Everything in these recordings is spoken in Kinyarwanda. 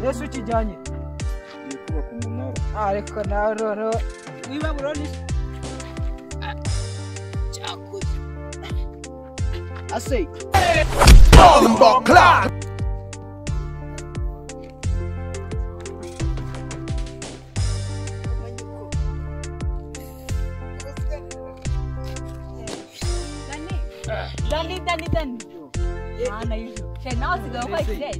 Yesu kijanye kuba ku munara ariko nawe wiba buroni cyakoze ase bombokla Dani mana yijo Chena sigaho kwakiyeye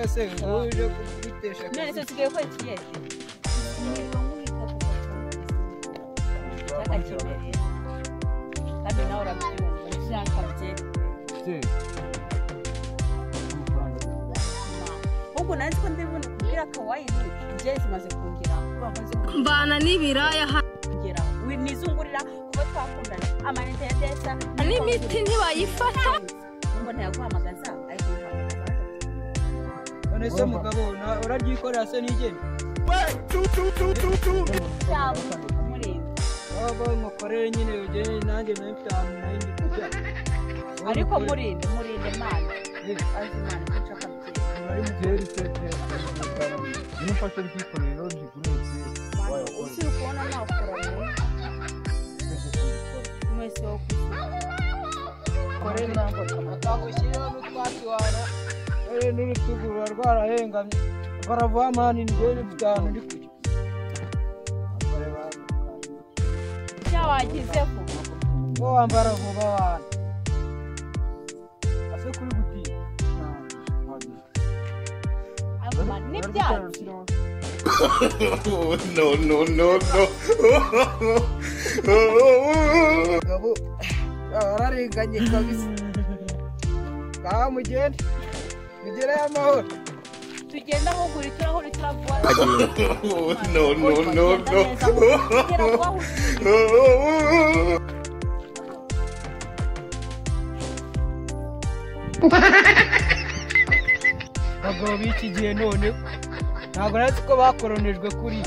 ese uje kubitesha none se sigaho kwakiyeye niba ngwita ku cyakakibere kandi nawe urabyumva cyangwa bye ubu nanzi ko ndibona kugira kawaii nje zimaze kungira mbana n'ibiraya kugira nizungurira kuba twakundana amanite ya desa n'imiti ntibayifata ngo ntayaguhamagaza ariko none se mugabo urabyikorera se nigene cyabo muri abo mukorere nyine ugene nanjye n'itanu n'indi kujya ariko murinde mana azimana kuchaka ari mu gihe cyo nimufashe byikorero ndiguretse usi kubona nakora mwese wo korera nango akagushyira n'utwatsi wana n'urutugu rwarahengamye baravuga mani njye n'itanu ndi kujya cyawagizeho ngo wambara vuba wana ase kuri gutiya aguma n'ibyatsi no gabo ararenganye kabisa ngaha mugende mugere amahoro tugenda aho guri turahuri turavuga no bagabo b'iki gihe none ntabwo nari ko bakoronejwe kuri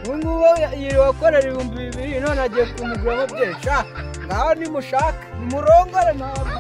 ubu ngubu wakorera 2,000 none agiye kumuguramo byinshi ngaho nimushaka nimurongore ntabwo